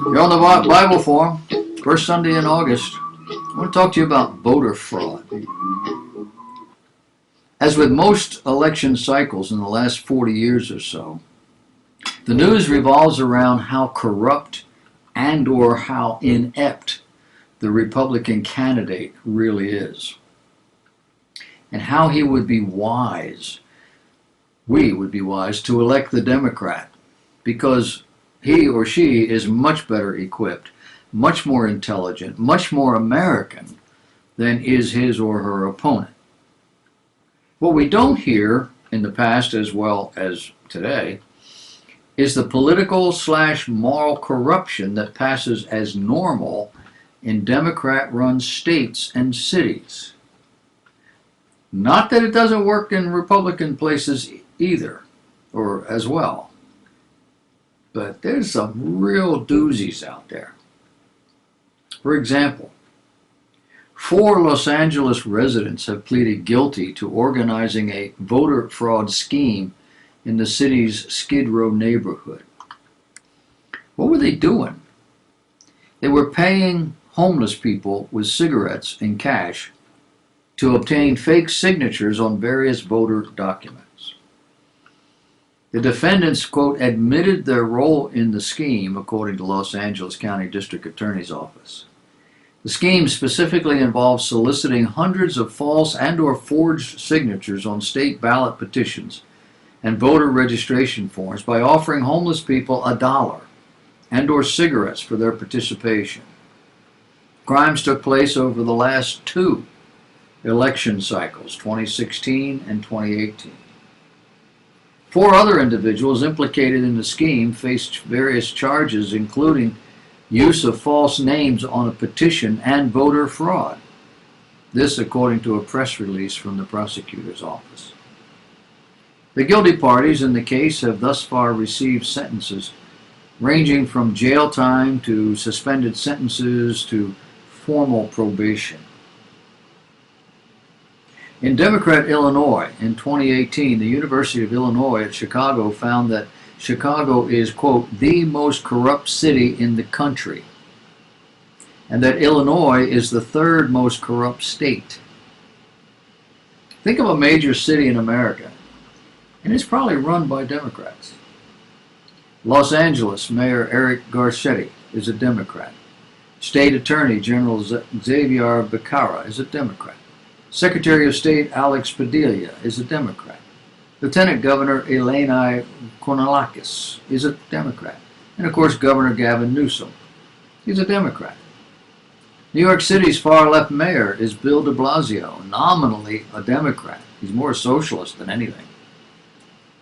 You're on the Bible Forum, first Sunday in August. I want to talk to you about voter fraud. As with most election cycles in the last 40 years or so, the news revolves around how corrupt and or how inept the Republican candidate really is, and how he would be wise, we would be wise to elect the Democrat, because he or she is much better equipped, much more intelligent, much more American than is his or her opponent. What we don't hear in the past as well as today is the political/moral corruption that passes as normal in Democrat-run states and cities. Not that it doesn't work in Republican places either, or as well. But there's some real doozies out there. For example, 4 Los Angeles residents have pleaded guilty to organizing a voter fraud scheme in the city's Skid Row neighborhood. What were they doing? They were paying homeless people with cigarettes and cash to obtain fake signatures on various voter documents. The defendants, quote, admitted their role in the scheme, according to Los Angeles County District Attorney's Office. The scheme specifically involves soliciting hundreds of false and or forged signatures on state ballot petitions and voter registration forms by offering homeless people $1 and or cigarettes for their participation. Crimes took place over the last 2 election cycles, 2016 and 2018. 4 other individuals implicated in the scheme faced various charges, including use of false names on a petition and voter fraud. This according to a press release from the prosecutor's office. The guilty parties in the case have thus far received sentences ranging from jail time to suspended sentences to formal probation. In Democrat Illinois in 2018, the University of Illinois at Chicago found that Chicago is, quote, the most corrupt city in the country, and that Illinois is the 3rd most corrupt state. Think of a major city in America, and it's probably run by Democrats. Los Angeles Mayor Eric Garcetti is a Democrat. State Attorney General Xavier Becerra is a Democrat. Secretary of State Alex Padilla is a Democrat. Lieutenant Governor Eleni Kornelakis is a Democrat. And of course, Governor Gavin Newsom is a Democrat. New York City's far-left mayor is Bill de Blasio, nominally a Democrat. He's more socialist than anything.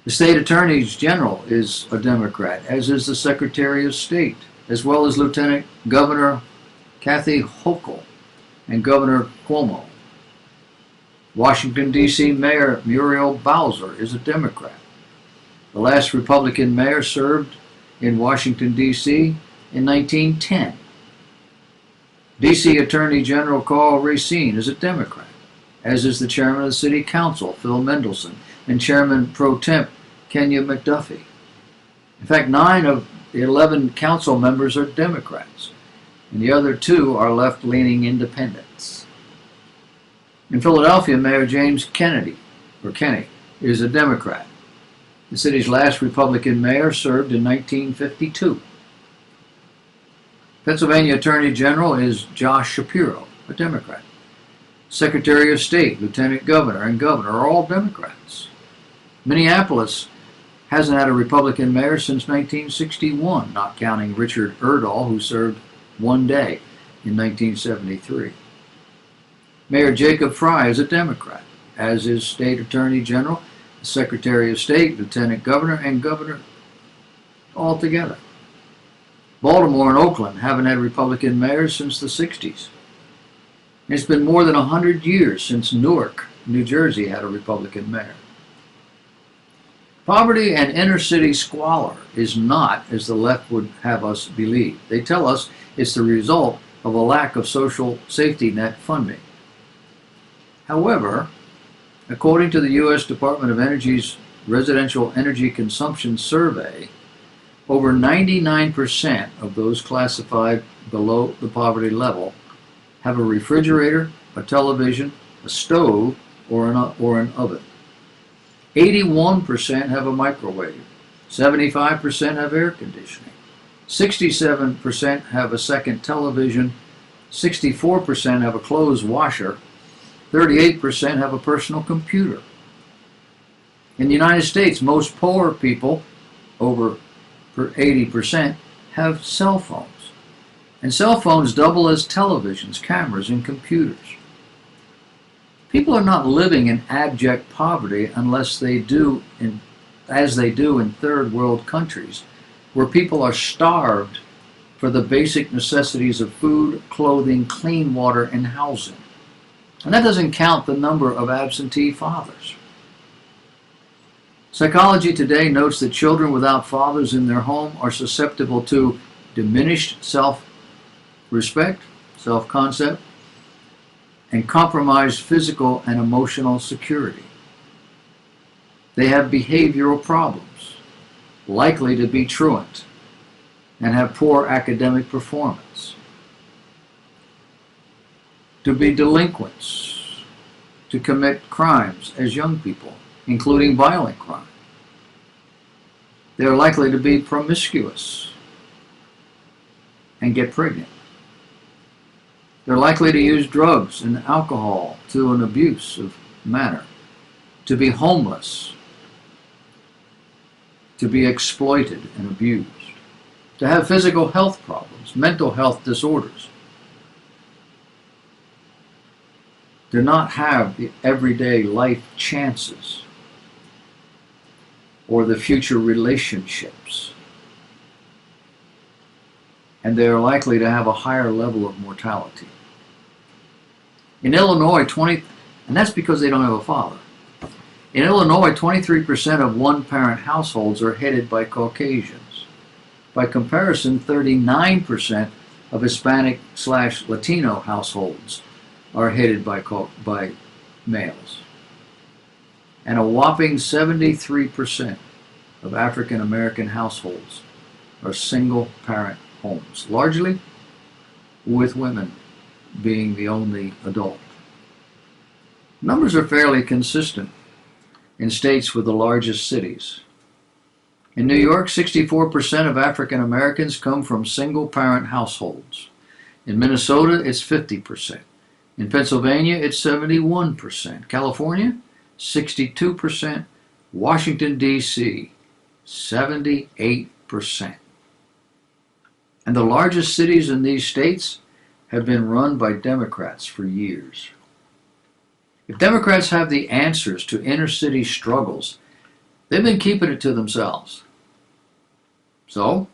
The state attorney general is a Democrat, as is the Secretary of State, as well as Lieutenant Governor Kathy Hochul and Governor Cuomo. Washington, D.C. Mayor Muriel Bowser is a Democrat. The last Republican mayor served in Washington, D.C. in 1910. D.C. Attorney General Carl Racine is a Democrat, as is the chairman of the City Council, Phil Mendelson, and Chairman Pro Temp Kenya McDuffie. In fact, 9 of the 11 council members are Democrats, and the other 2 are left-leaning independents. In Philadelphia, Mayor James Kenney is a Democrat. The city's last Republican mayor served in 1952. Pennsylvania Attorney General is Josh Shapiro, a Democrat. Secretary of State, Lieutenant Governor, and Governor are all Democrats. Minneapolis hasn't had a Republican mayor since 1961, not counting Richard Erdahl, who served 1 day in 1973. Mayor Jacob Frey is a Democrat, as is State Attorney General, Secretary of State, Lieutenant Governor, and Governor all together. Baltimore and Oakland haven't had Republican mayors since the 60s. It's been more than 100 years since Newark, New Jersey had a Republican mayor. Poverty and inner-city squalor is not as the left would have us believe. They tell us it's the result of a lack of social safety net funding. However, according to the U.S. Department of Energy's Residential Energy Consumption Survey, Over 99% of those classified below the poverty level have a refrigerator, a television, a stove, or an oven. 81% have a microwave. 75% have air conditioning. 67% have a second television. 64% have a clothes washer. 38% have a personal computer. In the United States, most poor people, over 80%, have cell phones. And cell phones double as televisions, cameras, and computers. People are not living in abject poverty unless they do, as they do in third world countries, where people are starved for the basic necessities of food, clothing, clean water, and housing. And that doesn't count the number of absentee fathers. Psychology today notes that children without fathers in their home are susceptible to diminished self-respect, self-concept, and compromised physical and emotional security. They have behavioral problems, likely to be truant, and have poor academic performance, to be delinquents, to commit crimes as young people, including violent crime. They are likely to be promiscuous and get pregnant. They're likely to use drugs and alcohol to an abusive manner, to be homeless, to be exploited and abused, to have physical health problems, mental health disorders, to not have the everyday life chances or the future relationships. And they are likely to have a higher level of mortality. In Illinois, and that's because they don't have a father. In Illinois, 23% of one-parent households are headed by Caucasians. By comparison, 39% of Hispanic/Latino households are headed by males. And a whopping 73% of African American households are single-parent homes, largely with women being the only adult. Numbers are fairly consistent in states with the largest cities. In New York, 64% of African Americans come from single-parent households. In Minnesota, it's 50%. In Pennsylvania, it's 71%. California, 62%. Washington, D.C., 78%. And the largest cities in these states have been run by Democrats for years. If Democrats have the answers to inner city struggles, they've been keeping it to themselves. So,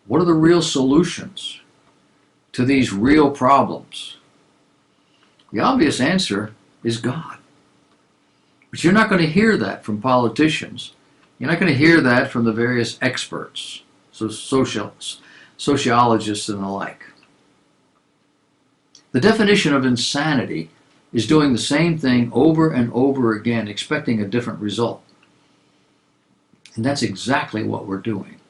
what are the real solutions to these real problems? The obvious answer is God. But you're not going to hear that from politicians. You're not going to hear that from the various experts, so sociologists and the like. The definition of insanity is doing the same thing over and over again, expecting a different result. And that's exactly what we're doing.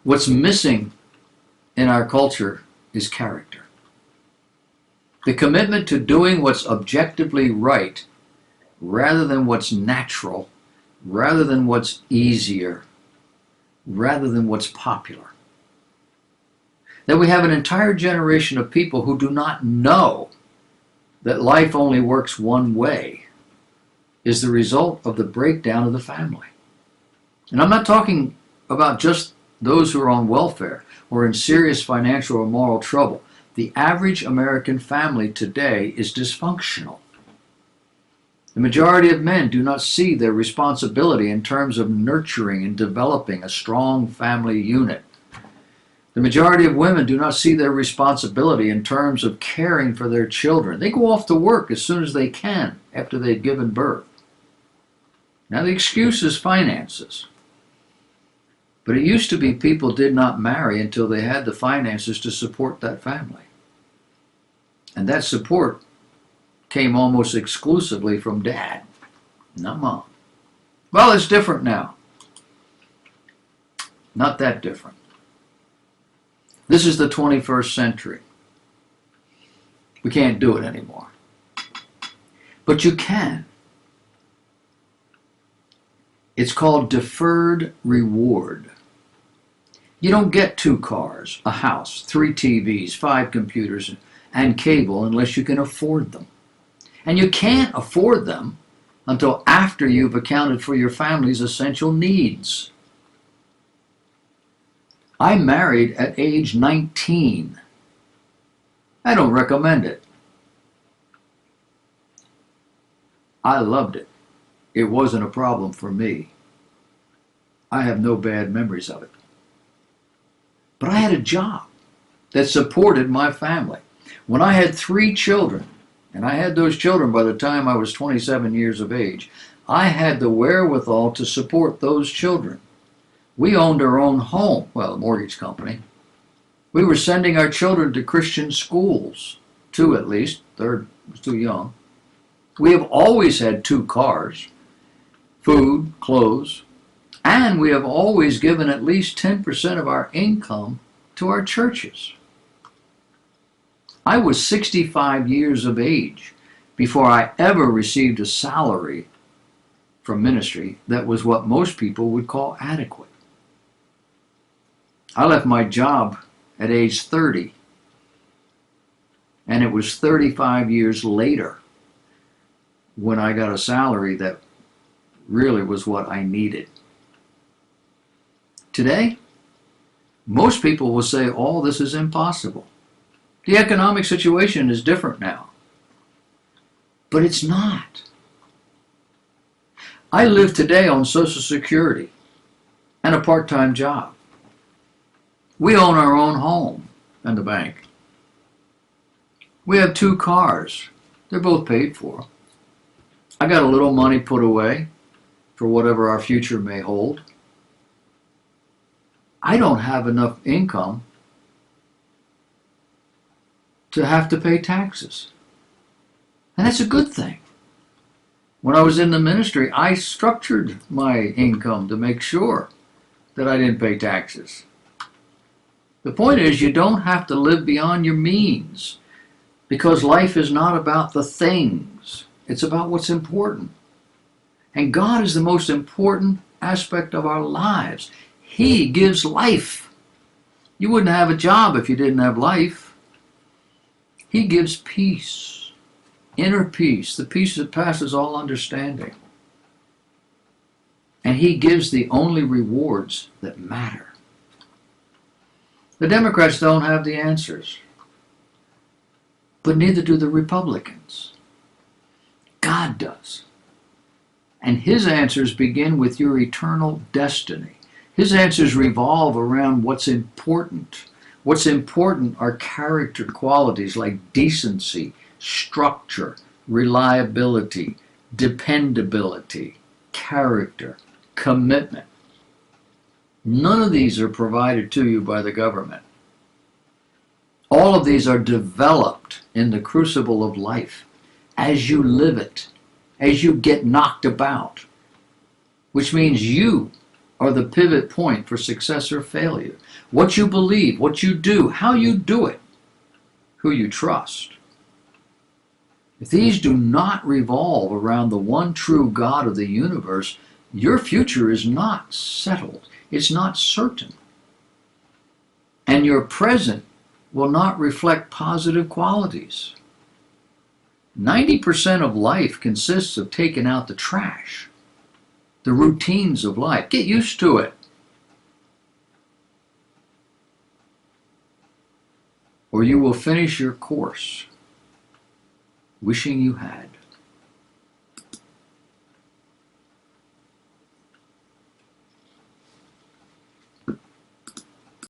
What's missing in our culture is character. The commitment to doing what's objectively right rather than what's natural, rather than what's easier, rather than what's popular. That we have an entire generation of people who do not know that life only works one way is the result of the breakdown of the family. And I'm not talking about just those who are on welfare or in serious financial or moral trouble. The average American family today is dysfunctional. The majority of men do not see their responsibility in terms of nurturing and developing a strong family unit. The majority of women do not see their responsibility in terms of caring for their children. They go off to work as soon as they can after they've given birth. Now the excuse is finances. But it used to be people did not marry until they had the finances to support that family. And that support came almost exclusively from dad, not mom. Well, it's different now. Not that different. This is the 21st century. We can't do it anymore. But you can. It's called deferred reward. You don't get 2 cars, a house, 3 TVs, 5 computers, and cable unless you can afford them. And you can't afford them until after you've accounted for your family's essential needs. I married at age 19. I don't recommend it. I loved it. It wasn't a problem for me. I have no bad memories of it. But I had a job that supported my family. When I had 3 children, and I had those children by the time I was 27 years of age, I had the wherewithal to support those children. We owned our own home, well, a mortgage company. We were sending our children to Christian schools, 2 at least, third was too young. We have always had 2 cars, food, clothes, and we have always given at least 10% of our income to our churches. I was 65 years of age before I ever received a salary from ministry that was what most people would call adequate. I left my job at age 30, and it was 35 years later when I got a salary that really was what I needed. Today, most people will say, oh, this is impossible. The economic situation is different now. But it's not. I live today on Social Security and a part-time job. We own our own home and the bank. We have 2 cars. They're both paid for. I got a little money put away for whatever our future may hold. I don't have enough income to have to pay taxes. And that's a good thing. When I was in the ministry, I structured my income to make sure that I didn't pay taxes. The point is, you don't have to live beyond your means, because life is not about the things. It's about what's important. And God is the most important aspect of our lives. He gives life. You wouldn't have a job if you didn't have life. He gives peace, inner peace, the peace that passes all understanding. And He gives the only rewards that matter. The Democrats don't have the answers, but neither do the Republicans. God does. And His answers begin with your eternal destiny. His answers revolve around what's important. What's important are character qualities like decency, structure, reliability, dependability, character, commitment. None of these are provided to you by the government. All of these are developed in the crucible of life as you live it, as you get knocked about, which means you are the pivot point for success or failure. What you believe, what you do, how you do it, who you trust. If these do not revolve around the one true God of the universe, your future is not settled. It's not certain. And your present will not reflect positive qualities. 90% of life consists of taking out the trash, the routines of life. Get used to it. Or you will finish your course wishing you had.